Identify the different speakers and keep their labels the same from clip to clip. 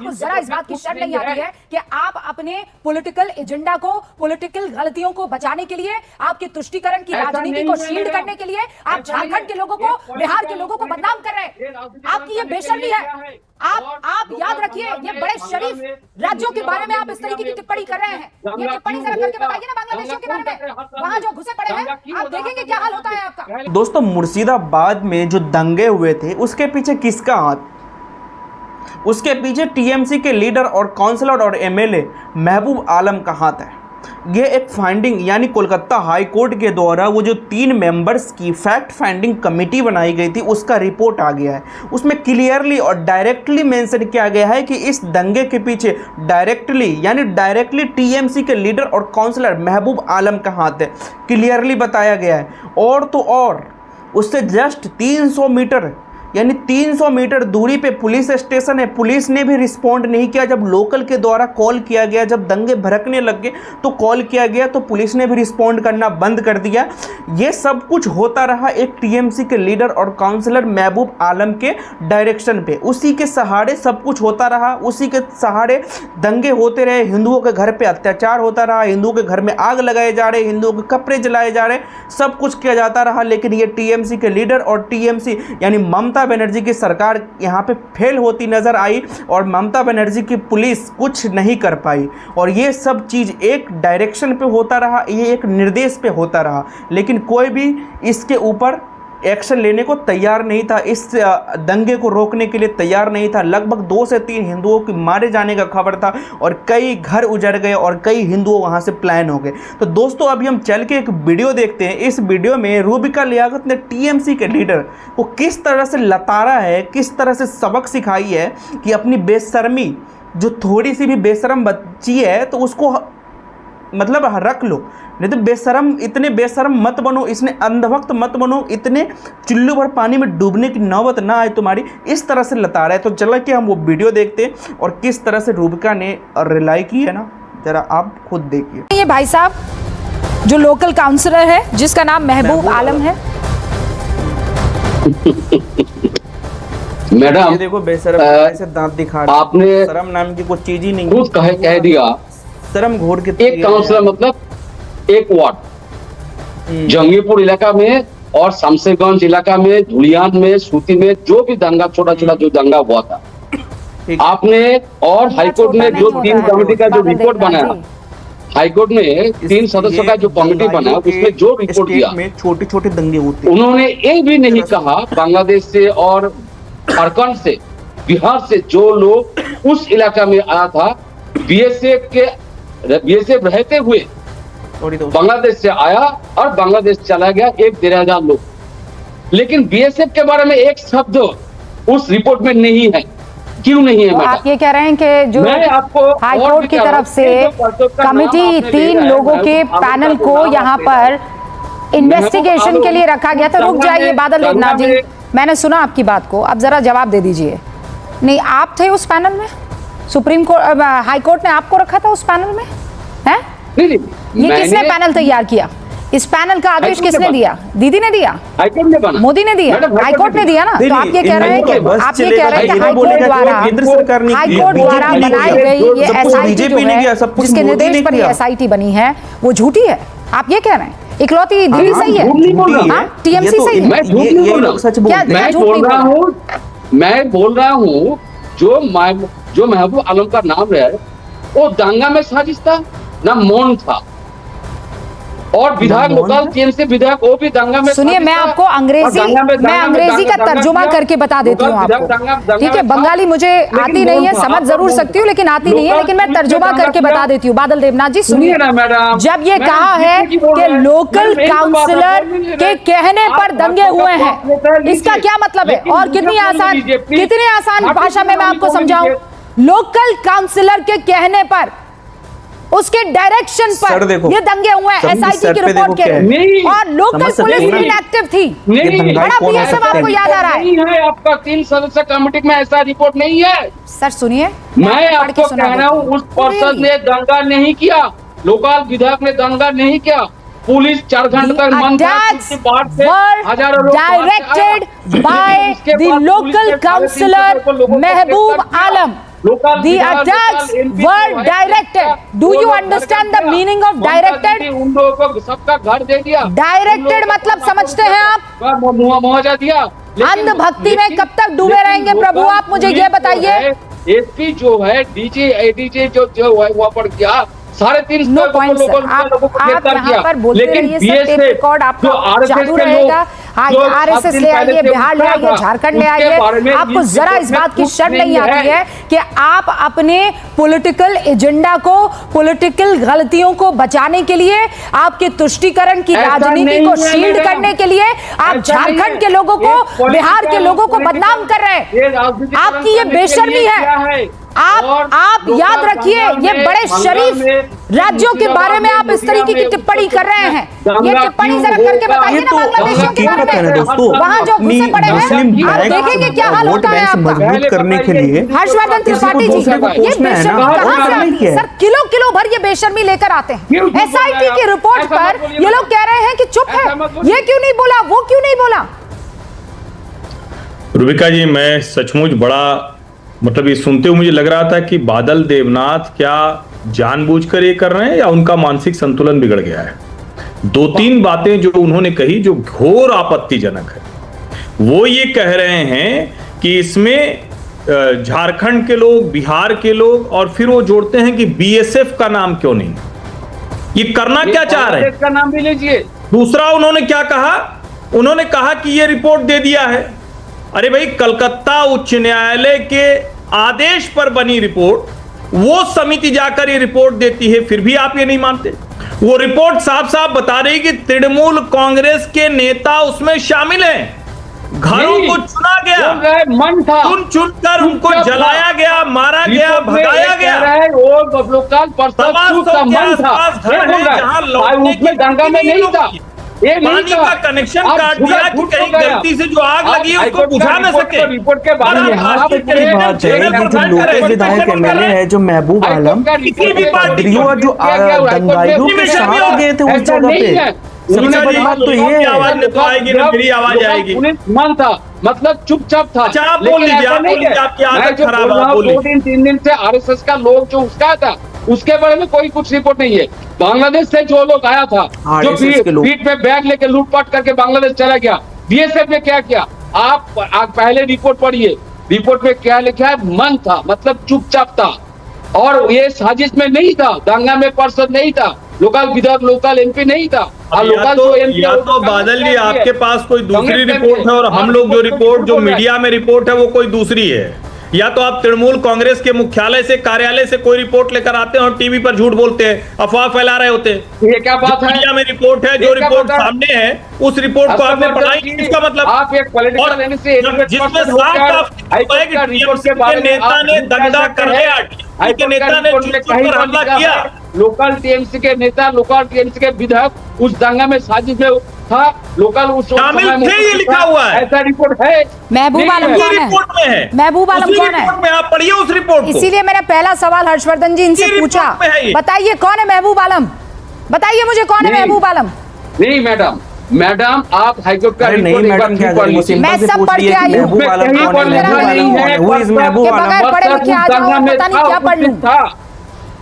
Speaker 1: आपको जरा इस बात की शर्म नहीं आती है कि आप अपने पॉलिटिकल एजेंडा को, पॉलिटिकल गलतियों को बचाने के लिए, आपके तुष्टीकरण की राजनीति को शील्ड करने के लिए आप झारखंड के लोगों को, बिहार के लोगों को बदनाम कर रहे हैं। आपकी ये बेशर्मी है। आप याद रखिए, ये बड़े शरीफ राज्यों के बारे में आप इस तरीके की टिप्पणी कर रहे हैं। ये टिप्पणी जरा करके बताइए ना बांग्लादेशियों के बारे में, वहां जो घुसे पड़े हैं, आप देखेंगे क्या हाल होता है आपका।
Speaker 2: दोस्तों, मुर्शिदाबाद में जो दंगे हुए थे उसके पीछे किसका हाथ? उसके पीछे टीएमसी के लीडर और काउंसलर और एमएलए महबूब आलम का हाथ है। ये एक फाइंडिंग यानी कोलकाता हाई कोर्ट के द्वारा वो जो 3 मेंबर्स की फैक्ट फाइंडिंग कमेटी बनाई गई थी उसका रिपोर्ट आ गया है। उसमें क्लियरली और डायरेक्टली मेंशन किया गया है कि इस दंगे के पीछे डायरेक्टली टीएमसी के लीडर और काउंसलर महबूब आलम का हाथ है। क्लियरली बताया गया है। और तो और उससे जस्ट 300 मीटर यानी 300 मीटर दूरी पे पुलिस स्टेशन है। पुलिस ने भी रिस्पॉन्ड नहीं किया। जब लोकल के द्वारा कॉल किया गया, जब दंगे भड़कने लग गए तो कॉल किया गया तो पुलिस ने भी रिस्पॉन्ड करना बंद कर दिया। ये सब कुछ होता रहा एक टीएमसी के लीडर और काउंसलर महबूब आलम के डायरेक्शन पे। उसी के सहारे सब कुछ होता रहा, उसी के सहारे दंगे होते रहे। हिंदुओं के घर पे अत्याचार होता रहा, हिंदुओं के घर में आग लगाए जा रहे, हिंदुओं के कपड़े जलाए जा रहे, सब कुछ किया जाता रहा। लेकिन ये टीएमसी के लीडर और टीएमसी यानी ममता बनर्जी की सरकार यहाँ पे फेल होती नजर आई और ममता बनर्जी की पुलिस कुछ नहीं कर पाई। और ये सब चीज़ एक डायरेक्शन पे होता रहा, ये एक निर्देश पे होता रहा, लेकिन कोई भी इसके ऊपर एक्शन लेने को तैयार नहीं था, इस दंगे को रोकने के लिए तैयार नहीं था। लगभग 2 से 3 हिंदुओं के मारे जाने का खबर था और कई घर उजड़ गए और कई हिंदुओं वहां से प्लान हो गए। तो दोस्तों, अभी हम चल के एक वीडियो देखते हैं। इस वीडियो में रूबिका लियाकत ने टीएमसी के लीडर को किस तरह से लताड़ा है, किस तरह से सबक सिखाई है कि अपनी बेशर्मी, जो थोड़ी सी भी बेशरम बच्ची है तो उसको मतलब रख लो, नहीं तो बेशरम, इतने बेशरम मत बनो, इसने अंधभक्त मत बनो, इतने चुल्लू भर पानी में डूबने की नौबत ना आए तुम्हारी। इस तरह से लताड़ा है। तो चला कि हम वो वीडियो देखते हैं और किस तरह से रूबिका ने रिलाई की है ना, जरा आप खुद देखिए।
Speaker 1: ये भाई साहब जो लोकल काउंसलर है जिसका नाम महबूब आलम है।
Speaker 3: मैडम,
Speaker 2: ये देखो बेशरम ऐसे दांत दिखा रहे,
Speaker 3: आपने
Speaker 2: शर्म नाम की कोई चीज ही नहीं,
Speaker 3: खुद कह दिया।
Speaker 2: शर्म घोड़ के
Speaker 3: एक काउंसलर मतलब एक वार्ड जंगीपुर इलाका में और शमशेरगंज इलाका में, धुलियान में, सूती में जो भी दंगा, छोटा छोटा जो दंगा हुआ था, आपने और हाईकोर्ट ने जो 3 कमेटी का जो रिपोर्ट बनाया, हाईकोर्ट ने 3 सदस्यों का जो कमेटी बनाया उसमें जो रिपोर्ट दिया,
Speaker 2: छोटे छोटे दंगे होते,
Speaker 3: उन्होंने ये भी नहीं कहा बांग्लादेश से और झारखंड से, बिहार से जो लोग उस इलाका में आया था, बीएसएफ रहते हुए बांग्लादेश से आया और बांग्लादेश चला गया 1-1.5 लोग, लेकिन बीएसएफ के बारे में एक शब्द उस रिपोर्ट में नहीं है। क्यों नहीं है?
Speaker 1: आप ये कह रहे हैं कि जो हाई कोर्ट की तरफ से कमेटी 3 लोगों के पैनल को यहाँ पर इन्वेस्टिगेशन के लिए रखा गया था। रुक जाइए बादल देवनाथ जी, मैंने सुना आपकी बात को, अब जरा जवाब दे दीजिए। नहीं, आप थे उस पैनल में? सुप्रीम कोर्ट, हाई कोर्ट ने आपको रखा था उस पैनल में? हैं? ये किसने पैनल तैयार किया? इस पैनल का आदेश किसने दिया? दीदी ने दिया?
Speaker 3: हाईकोर्ट ने बना?
Speaker 1: मोदी ने दिया? हाईकोर्ट ने दिया ना? तो आप ये कह रहे हैं कि हाईकोर्ट द्वारा बनाई गई ये एसआईटी जो है, जिसके निर्देश पर ये एसआईटी बनी है, वो झूठी है? आप ये कह रहे हैं? इकलौती दिल्ली सही है, टीएमसी सही है?
Speaker 3: मैं झूठ नहीं बोल रहा हूँ, मैं बोल रहा हूँ जो महबूब आलम का नाम है वो दंगा में साजिश था ना, मौन था। और विधायक लोकल टीएमसी विधायक वो भी दंगा में।
Speaker 1: सुनिए, मैं आपको अंग्रेजी का तर्जुमा करके बता देती हूँ आपको, ठीक है? बंगाली मुझे आती नहीं है, समझ जरूर सकती हूँ लेकिन आती नहीं है, लेकिन मैं तर्जुमा करके बता देती हूँ। बादल देवनाथ जी सुनिए, जब ये कहा है कि लोकल काउंसलर के कहने पर दंगे हुए हैं, इसका क्या मतलब है? और कितनी आसान भाषा में मैं आपको समझाऊं। लोकल काउंसलर के कहने पर, उसके डायरेक्शन पर ये दंगे हुए हैं एसआईटी की रिपोर्ट के, और लोकल पुलिस इनएक्टिव थी। बड़ा बीएसएफ आपको याद आ रहा है?
Speaker 3: आपका 3 सदस्य कमेटी में ऐसा रिपोर्ट नहीं है।
Speaker 1: सर सुनिए,
Speaker 3: मैं आपको कह रहा हूँ उस पर्सन ने दंगा नहीं किया, लोकल विधायक ने दंगा नहीं किया, पुलिस 4 घंटे तक
Speaker 1: directed by the local councillor Mahboob Alam. The attacks were directed. Do you understand the meaning of directed?
Speaker 3: उन लोगों को सबका घर दे दिया।
Speaker 1: Directed मतलब समझते हैं आप?
Speaker 3: मुआवजा दिया।
Speaker 1: अंधभक्ति में कब तक डूबे रहेंगे प्रभु, आप मुझे ये बताइए।
Speaker 3: एसपी जो है, डीजी एडीजी जो है वहाँ पर किया, 3.5
Speaker 1: नो पॉइंट सर, आप यहाँ पर बोलते रहिए सर, टेप रिकॉर्ड आपका चालू रहेगा। हाँ, आरएसएस ले आइए, बिहार ले आइए, झारखंड ले आइए, आपको जरा इस बात की शर्म नहीं आती है कि आप अपने पॉलिटिकल एजेंडा को, पॉलिटिकल गलतियों को बचाने के लिए, आपके तुष्टीकरण की राजनीति को शील्ड करने के लिए आप झारखंड के लोगों को, बिहार के लोगों को बदनाम कर रहे हैं। आपकी ये बेशर्मी है। आप याद रखिए, ये बड़े शरीफ राज्यों के बारे में आप इस तरीके की टिप्पणी कर रहे हैं। ये टिप्पणी जरा करके बताइए ना बांग्लादेशियों के बारे में, वहां जो घुसे पड़े हैं, आप देखेंगे क्या हाल होता है आपका।
Speaker 2: मजबूत करने के लिए
Speaker 1: हर्षवर्धन त्रिपाठी जी, ये बेशर्मी कहां से आती है सर? किलो किलो भर ये बेशर्मी लेकर आते हैं। एसआईटी की रिपोर्ट पर ये लोग कह रहे हैं कि चुप है, ये क्यों नहीं बोला, वो क्यों नहीं बोला।
Speaker 4: रुबिका जी, मैं सचमुच बड़ा मतलब ये सुनते हुए मुझे लग रहा था कि बादल देवनाथ क्या जानबूझकर ये कर रहे हैं या उनका मानसिक संतुलन बिगड़ गया है। 2-3 बातें जो उन्होंने कही जो घोर आपत्तिजनक है। वो ये कह रहे हैं कि इसमें झारखंड के लोग, बिहार के लोग, और फिर वो जोड़ते हैं कि बीएसएफ का नाम क्यों नहीं। ये करना क्या चाह रहे हैं?
Speaker 3: का नाम भी लीजिए।
Speaker 4: दूसरा उन्होंने क्या कहा, उन्होंने कहा कि ये रिपोर्ट दे दिया है। अरे भाई, कलकत्ता उच्च न्यायालय के आदेश पर बनी रिपोर्ट, वो समिति जाकर ये रिपोर्ट देती है, फिर भी आप ये नहीं मानते। वो रिपोर्ट साफ साफ बता रही कि तृणमूल कांग्रेस के नेता उसमें शामिल हैं। घरों को चुना गया,
Speaker 3: मन था,
Speaker 4: चुन कर उनको जलाया गया, मारा गया, भगाया गया।
Speaker 3: दंगा में नहीं था,
Speaker 4: पानी का कनेक्शन काट दिया कि कहीं गलती से जो आग लगी है उसको बुझा न सके।
Speaker 3: रिपोर्ट के बारे में
Speaker 2: बात है जो लोकल विधायक एमएलए है, जो महबूब आलम, जो दंगाइयों के साथ गए थे उस जगह पे, सबसे बड़ी बात तो ये है।
Speaker 4: मेरी आवाज आएगी।
Speaker 3: मन था, मतलब चुपचाप था।
Speaker 4: आप बोल लीजिए, आपकी आदत खराब है।
Speaker 3: 2-3 दिन से आरएसएस का लोग जो उसका था, उसके बारे में कोई कुछ रिपोर्ट नहीं है। बांग्लादेश से जो लोग आया था, जो पीठ पे बैग लेके लूटपाट करके बांग्लादेश चला गया, बीएसएफ ने क्या किया? आप पहले रिपोर्ट पढ़िए। रिपोर्ट में क्या लिखा है? मन था, मतलब चुपचाप था, और ये साजिश में नहीं था, दंगा में पार्षद नहीं था, लोकल विधायक, लोकल एमपी नहीं था।
Speaker 4: या तो बादल जी आपके पास कोई दूसरी रिपोर्ट है और हम लोग जो रिपोर्ट, जो मीडिया में रिपोर्ट है वो कोई दूसरी है। या तो आप तृणमूल कांग्रेस के मुख्यालय से, कार्यालय से कोई रिपोर्ट लेकर आते हैं और टीवी पर झूठ बोलते हैं, अफवाह फैला रहे होते हैं।
Speaker 3: ये क्या बात है?
Speaker 4: मीडिया में रिपोर्ट है, जो रिपोर्ट सामने है उस रिपोर्ट को आपने पढ़ाई, इसका मतलब
Speaker 3: आप एक पॉलिटिकल
Speaker 4: जिसमें साफ नेता ने दंगा कर लिया, के नेता ने पर हमला किया।
Speaker 3: लोकल टीएमसी के नेता, लोकल टीएमसी के विधायक उस दंगा में साजिश में था, लोकल उस
Speaker 4: शामिल थे, ये लिखा हुआ है,
Speaker 3: ऐसा रिपोर्ट है।
Speaker 1: महबूब आलम कौन है?
Speaker 4: रिपोर्ट में है,
Speaker 1: महबूब आलम कौन है?
Speaker 4: में आप पढ़िए उस रिपोर्ट को।
Speaker 1: इसीलिए मेरा पहला सवाल हर्षवर्धन जी इनसे पूछा, बताइए कौन है महबूब आलम? बताइए मुझे कौन है महबूब आलम?
Speaker 3: नहीं मैडम, मैडम आप हाईकोर्ट का
Speaker 2: नहीं मैडम, क्या
Speaker 1: मैं सब पढ़ के आई हूँ,
Speaker 2: बगैर
Speaker 1: पढ़े लिखे आ जाओ, पता नहीं क्या पढ़ लूं।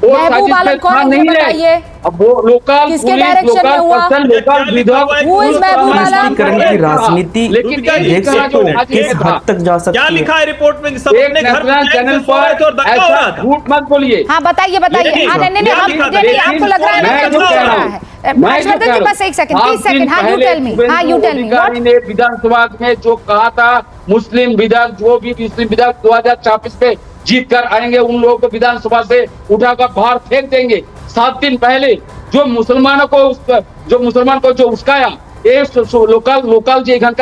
Speaker 1: महबूब आलम कौन है ये बताइए?
Speaker 3: अब वो लोकल
Speaker 1: किसके डायरेक्शन में हुआ?
Speaker 3: लोकल विधायक,
Speaker 1: Who is महबूब आलम?
Speaker 2: की राजनीति
Speaker 3: लेकिन
Speaker 2: देख सकते हो किस हद तक जा सकती
Speaker 4: क्या
Speaker 2: है।
Speaker 4: लिखा है रिपोर्ट में? सब अपने घर
Speaker 3: चैनल पर ऐसा झूठ मत बोलिए।
Speaker 1: हाँ बताइए बताइए। आपको लग रहा है ना झूठ कह रहा है? हर्षवर्धन जी बस एक सेकंड, 30 सेकंड। हाँ यू टेल मी, हाँ यू टेल मी।
Speaker 3: ने विधानसभा में जो कहा था, मुस्लिम विधायक, जो भी मुस्लिम विधायक 2024 पे जीत कर आएंगे उन लोगों को विधानसभा से उठाकर बाहर फेंक देंगे। 7 दिन पहले जो मुसलमान को जो उस्काया, लोकल जो का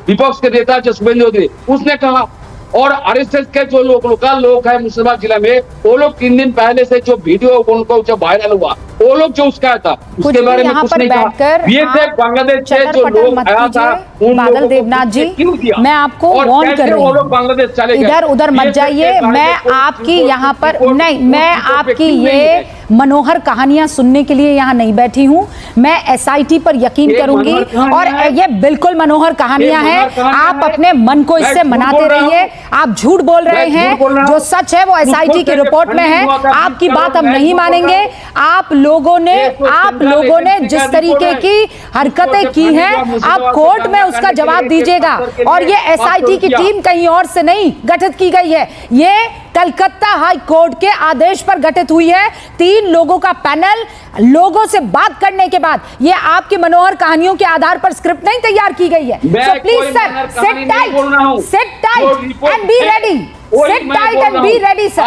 Speaker 3: विपक्ष के नेता जो शुभेंदु अधिकारी, उसने कहा। और आरएसएस के जो लोकल लोग हैं मुसलमान जिला में, वो लोग 3 दिन पहले से जो वीडियो उनको जो वायरल हुआ, वो लोग जो उसका था, उसके बारे में कुछ नहीं कहा। ये बांग्लादेश से जो लोग आया था,
Speaker 1: बादल देवनाथ जी, मैं आपको वार्न कर रही हूँ,
Speaker 3: बांग्लादेश चले गए,
Speaker 1: इधर उधर मत जाइए। मैं आपकी यहाँ पर नहीं, मैं आपकी ये मनोहर कहानियां सुनने के लिए यहाँ नहीं बैठी हूँ। मैं एसआईटी पर यकीन करूंगी और ये बिल्कुल मनोहर कहानियां हैं। आप अपने मन को इससे मनाते रहिए। आप झूठ बोल रहे हैं, जो सच है वो एसआईटी की रिपोर्ट में है। आपकी बात हम नहीं मानेंगे। आप लोगों ने जिस तरीके की हरकतें की हैं, आप कोर्ट में उसका जवाब दीजिएगा। और ये एसआईटी की टीम कहीं और से नहीं गठित की गई है, ये कलकत्ता हाई कोर्ट के आदेश पर गठित हुई है। 3 लोगों का पैनल, लोगों से बात करने के बाद ये आपकी मनोहर कहानियों के आधार पर स्क्रिप्ट नहीं तैयार की गई है। So please sir, seat tight and be ready. Seat tight and be ready sir.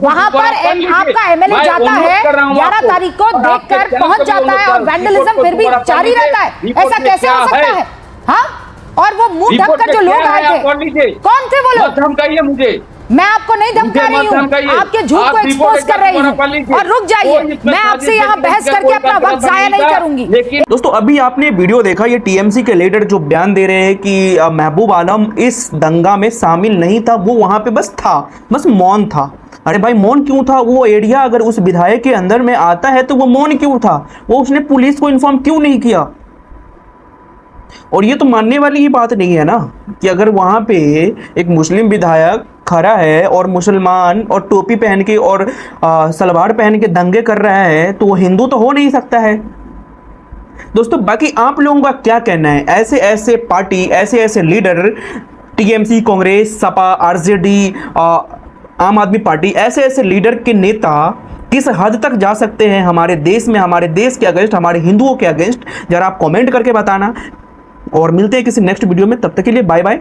Speaker 1: वहां पर आपका एमएलए जाता है 11 तारीख को, देखकर पहुंच जाता है और वैंडलिज्म फिर भी जारी रहता है। ऐसा कैसे हो सकता है? हाँ, और वो मुंह ढककर जो लोग आए थे, कौन थे वो लोग?
Speaker 3: धमकाइए मुझे।
Speaker 1: मैं आपको नहीं धमका रही हूँ, आपके झूठ को एक्सपोज कर रही हूँ। और रुक जाइए, मैं आपसे यहाँ बहस करके अपना वक्त जाया नहीं करूंगी।
Speaker 2: दोस्तों, अभी आपने वीडियो देखा, ये टीएमसी के लीडर जो बयान दे रहे हैं कि महबूब आलम इस दंगा में शामिल नहीं था, वो वहां पे बस था, बस मौन था। अरे भाई, मौन क्यों था? वो एरिया अगर उस विधायक के अंदर में आता है तो वो मौन क्यों था? वो उसने पुलिस को इन्फॉर्म क्यों नहीं किया? और ये तो मानने वाली ही बात नहीं है ना कि अगर वहां पे एक मुस्लिम विधायक खड़ा है और मुसलमान और टोपी पहन के और सलवार पहन के दंगे कर रहा है, तो वो हिंदू तो हो नहीं सकता है। दोस्तों, बाकी आप लोगों का क्या कहना है? ऐसे ऐसे पार्टी, ऐसे ऐसे leader, TMC, Congress, Sapa, RJD, आम आदमी पार्टी, ऐसे ऐसे लीडर के नेता किस हद तक जा सकते हैं हमारे देश में, हमारे देश के अगेंस्ट, हमारे हिंदुओं के अगेंस्ट? जरा आप कमेंट करके बताना। और मिलते हैं किसी नेक्स्ट वीडियो में, तब तक के लिए बाय बाय।